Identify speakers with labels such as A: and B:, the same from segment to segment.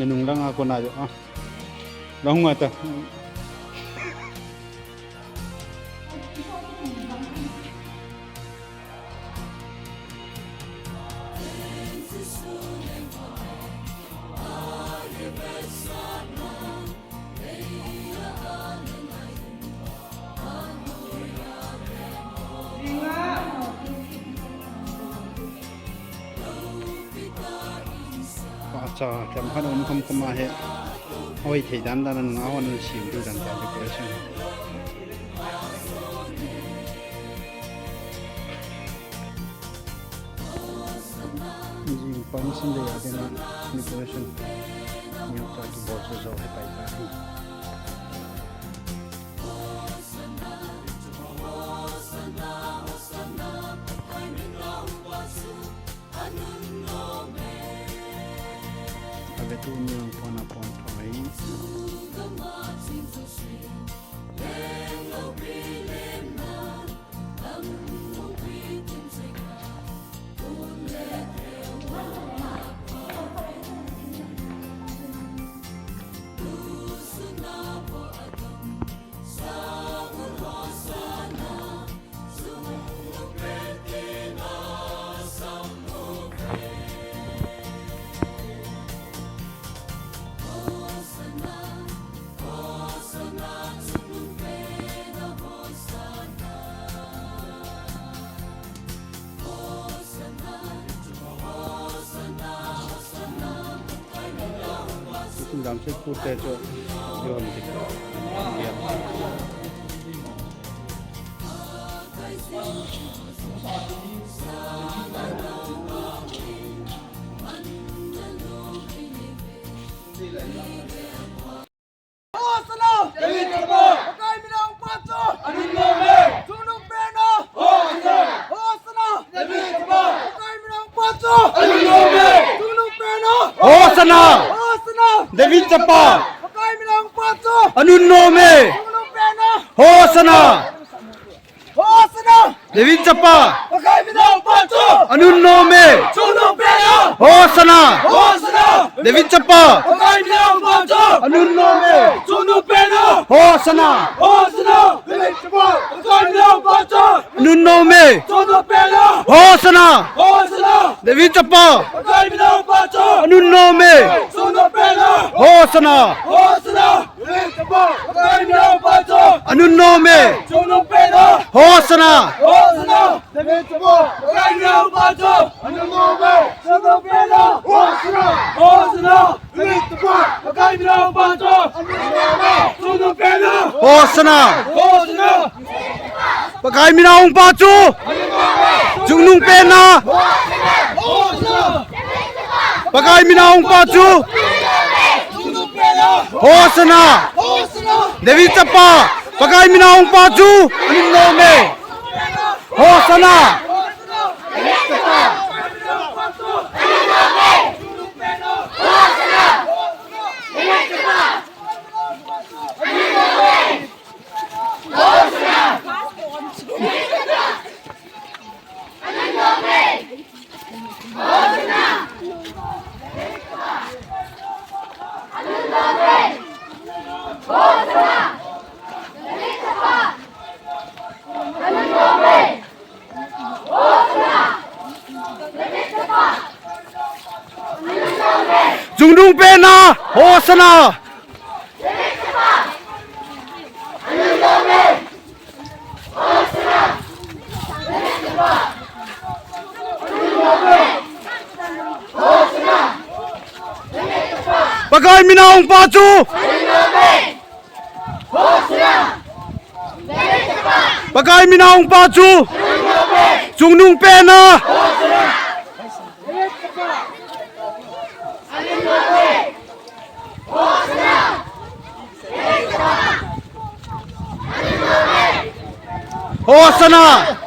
A: Ninung lang ako na yo. Lang nga ta. 자, 잠깐 엄청 고마해. 어이 대단다는 나오는 시우를 단다 데코레이션. 이제 방신데 야되나 데코레이션. 이렇게 버스서 해봐야 Itu yang pon pon 남색 때 저 David Chapa Anun nome Hosana David Chapa Anun nome Hosana David Chapa Anun nome Hosana Anun nome Hosana David Chapa Anun nome Hosana Anun nome Hosana Hosana Pakai minaung pacu Jungnung pena Pakai minaung pacu Hosana David Chapa Pakai minaung pacu Anun nome Hosana Jungnung pena Hosana Pakai minaung pacu Pakai minaung pacu Jungnung pena Hosana Hosana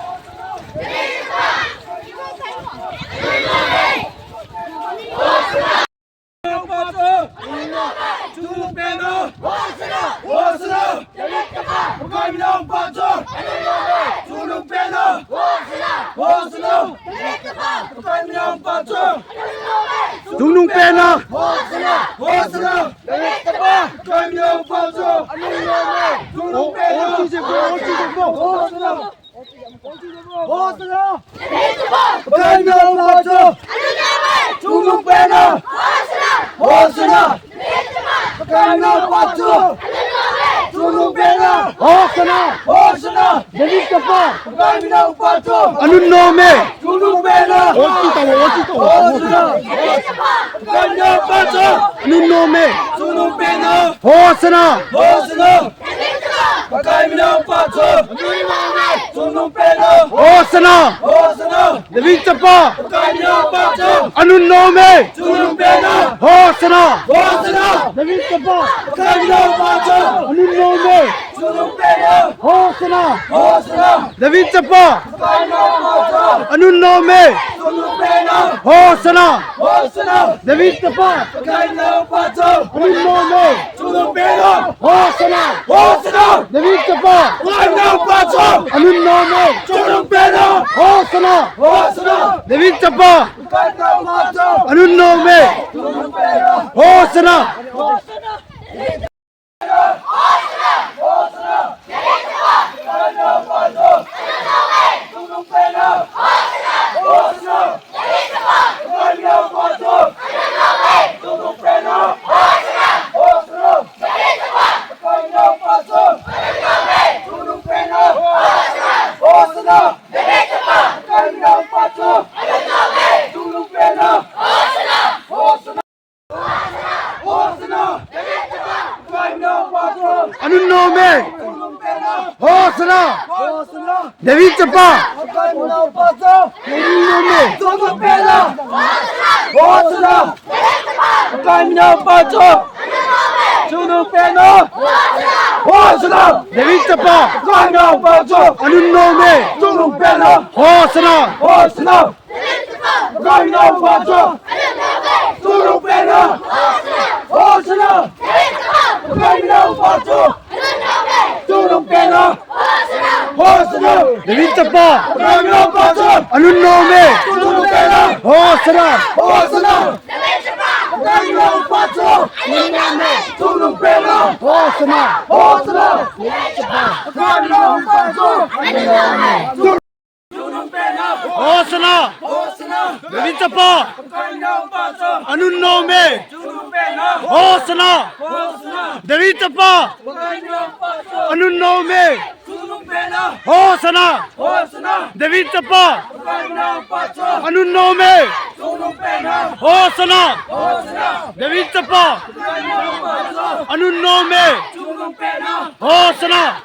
A: Tunong pena.
B: Hosna, Dewitapa, Kanyang Paso, Tunong Pena, Hosna, Kanyang Paso, Tunong Pena, Hosna, Kanyang Paso, Tunong Pena, Hosna,
A: Dewitapa.
B: Kanyang Paso,
A: Anong nome?
B: Tunong Pena, Hosna, Kanyang Paso,
A: Anong nome?
B: Tunong Pena,
A: Hosna.
B: Hosna, Kanyang Paso, Tunong Pena,
A: Hosna.
B: Hosna,
A: Dewitapa.
B: Kanyang Paso,
A: Anong nome?
B: Tunong Pena,
A: Hosna.
B: Hosna,
A: Dewitapa.
B: Kanyang Paso,
A: Anong nome?
B: Tunong Pena,
A: Hosna.
B: Hosna,
A: Dewitapa.
B: Kanyang Paso,
A: Anong nome?
B: Tunong Pena,
A: Hosna.
B: Hosna,
A: Dewitapa.
B: Kanyang Paso,
A: Anong nome?
B: Tunong Pena,
A: Hosna.
B: Hosna,
A: Dewitapa.
B: Kanyang Paso,
A: Anong nome?
B: Tunong Pena,
A: Hosna.
B: Hosna,
A: Dewitapa.
B: Kanyang Paso,
A: Anong nome?
B: Tunong Pena,
A: Hosna.
B: Kanyang Paso, Tunong Pena, Hosna, Kanyang Paso, Tunong Pena, Hosna, Kanyang Paso, Tunong Pena, Hosna, Kanyang Paso, Tunong Pena, Hosna, Kanyang Paso,
A: Anong nome?
B: Tunong Pena,
A: Hosna.
B: Hosna,
A: Dewitapa.
B: Kanyang Paso,
A: Anong nome?
B: Tunong Pena, Hosna, Kanyang Paso, Tunong Pena, Hosna,
A: Dewitapa.
B: Kanyang Paso,
A: Anong nome?
B: Tunong Pena,
A: Hosna.
B: Hosna, Kanyang Paso, Tunong Pena, Hosna, Kanyang Paso, Tunong Pena, Hosna,
A: Dewitapa.
B: Kanyang Paso,
A: Anong nome?
B: Tunong Pena,
A: Hosna.
B: Hosna, Kanyang Paso, Tunong Pena,
A: Hosna.
B: Hosna, Kanyang Paso, Tunong Pena,
A: Hosna.
B: Hosna,
A: Dewitapa.
B: Kanyang Paso,
A: Anong nome?
B: Tunong Pena,
A: Hosna.
B: Hosna,
A: Dewitapa.
B: Kanyang Paso,
A: Anong nome?
B: Tunong Pena,
A: Hosna.
B: Hosna,
A: Dewitapa.
B: Kanyang Paso,
A: Anong nome?
B: Tunong Pena,
A: Hosna.
B: Hosna,
A: Dewitapa.
B: Kanyang Paso,
A: Anong nome?
B: Tunong Pena,
A: Hosna.